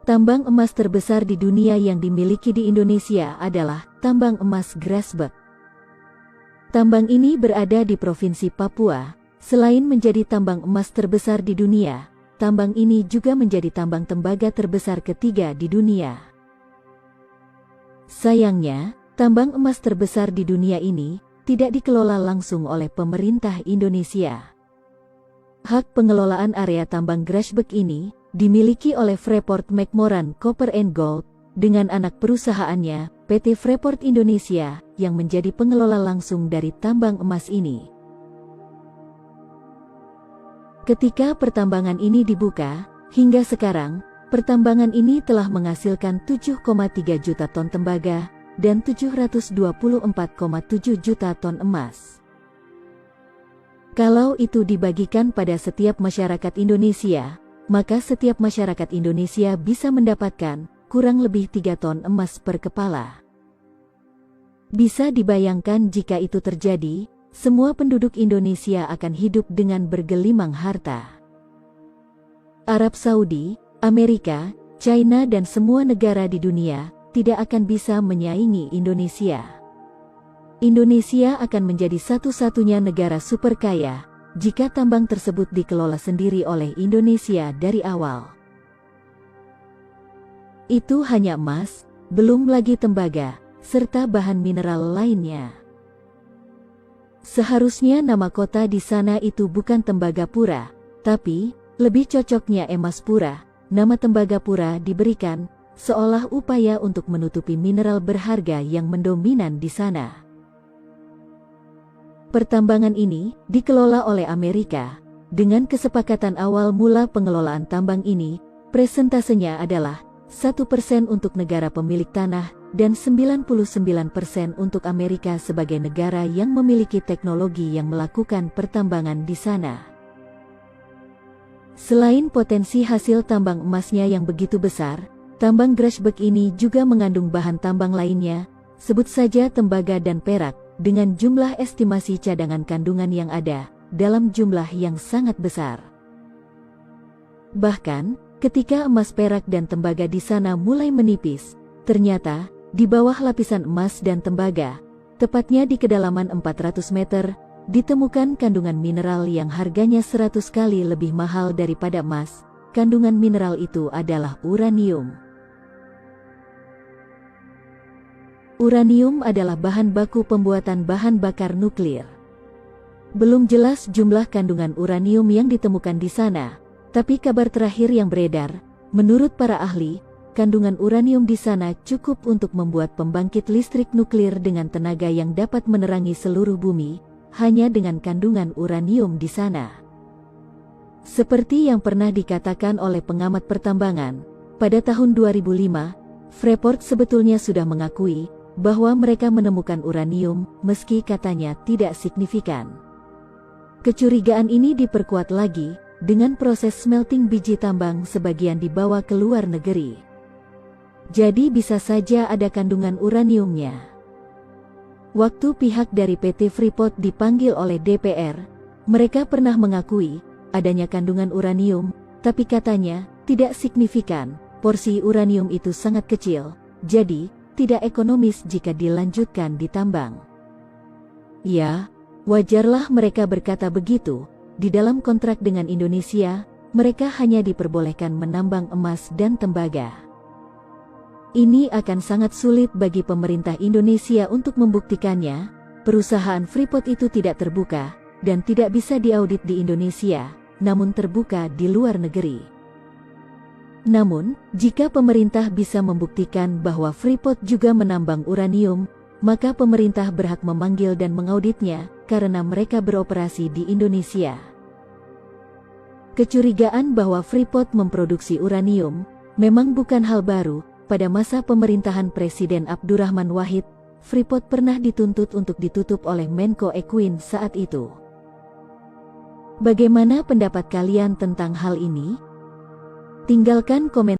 Tambang emas terbesar di dunia yang dimiliki di Indonesia adalah tambang emas Grasberg. Tambang ini berada di Provinsi Papua. Selain menjadi tambang emas terbesar di dunia, tambang ini juga menjadi tambang tembaga terbesar ketiga di dunia. Sayangnya, tambang emas terbesar di dunia ini tidak dikelola langsung oleh pemerintah Indonesia. Hak pengelolaan area tambang Grasberg ini dimiliki oleh Freeport-McMoRan Copper and Gold dengan anak perusahaannya, PT Freeport Indonesia, yang menjadi pengelola langsung dari tambang emas ini. Ketika pertambangan ini dibuka, hingga sekarang, pertambangan ini telah menghasilkan 7,3 juta ton tembaga dan 724,7 juta ton emas. Kalau itu dibagikan pada setiap masyarakat Indonesia, maka setiap masyarakat Indonesia bisa mendapatkan kurang lebih 3 ton emas per kepala. Bisa dibayangkan jika itu terjadi, semua penduduk Indonesia akan hidup dengan bergelimang harta. Arab Saudi, Amerika, China dan semua negara di dunia tidak akan bisa menyaingi Indonesia. Indonesia akan menjadi satu-satunya negara super kaya jika tambang tersebut dikelola sendiri oleh Indonesia dari awal. Itu hanya emas, belum lagi tembaga, serta bahan mineral lainnya. Seharusnya nama kota di sana itu bukan Tembagapura, tapi lebih cocoknya Emaspura. Nama Tembagapura diberikan seolah upaya untuk menutupi mineral berharga yang mendominan di sana. Pertambangan ini dikelola oleh Amerika. Dengan kesepakatan awal mula pengelolaan tambang ini, presentasenya adalah 1% untuk negara pemilik tanah dan 99% untuk Amerika sebagai negara yang memiliki teknologi yang melakukan pertambangan di sana. Selain potensi hasil tambang emasnya yang begitu besar, tambang Grasberg ini juga mengandung bahan tambang lainnya, sebut saja tembaga dan perak, dengan jumlah estimasi cadangan kandungan yang ada, dalam jumlah yang sangat besar. Bahkan, ketika emas, perak dan tembaga di sana mulai menipis, ternyata, di bawah lapisan emas dan tembaga, tepatnya di kedalaman 400 meter, ditemukan kandungan mineral yang harganya 100 kali lebih mahal daripada emas. Kandungan mineral itu adalah uranium. Uranium adalah bahan baku pembuatan bahan bakar nuklir. Belum jelas jumlah kandungan uranium yang ditemukan di sana, tapi kabar terakhir yang beredar, menurut para ahli, kandungan uranium di sana cukup untuk membuat pembangkit listrik nuklir dengan tenaga yang dapat menerangi seluruh bumi, hanya dengan kandungan uranium di sana. Seperti yang pernah dikatakan oleh pengamat pertambangan, pada tahun 2005, Freeport sebetulnya sudah mengakui bahwa mereka menemukan uranium, meski katanya tidak signifikan. Kecurigaan ini diperkuat lagi dengan proses smelting biji tambang sebagian dibawa ke luar negeri. Jadi bisa saja ada kandungan uraniumnya. Waktu pihak dari PT Freeport dipanggil oleh DPR, mereka pernah mengakui adanya kandungan uranium, tapi katanya tidak signifikan, porsi uranium itu sangat kecil, jadi tidak ekonomis jika dilanjutkan ditambang. Ya, wajarlah mereka berkata begitu. Di dalam kontrak dengan Indonesia, mereka hanya diperbolehkan menambang emas dan tembaga. Ini akan sangat sulit bagi pemerintah Indonesia untuk membuktikannya. Perusahaan Freeport itu tidak terbuka dan tidak bisa diaudit di Indonesia, namun terbuka di luar negeri. Namun, jika pemerintah bisa membuktikan bahwa Freeport juga menambang uranium, maka pemerintah berhak memanggil dan mengauditnya, karena mereka beroperasi di Indonesia. Kecurigaan bahwa Freeport memproduksi uranium memang bukan hal baru. Pada masa pemerintahan Presiden Abdurrahman Wahid, Freeport pernah dituntut untuk ditutup oleh Menko Equine saat itu. Bagaimana pendapat kalian tentang hal ini? Tinggalkan komentar.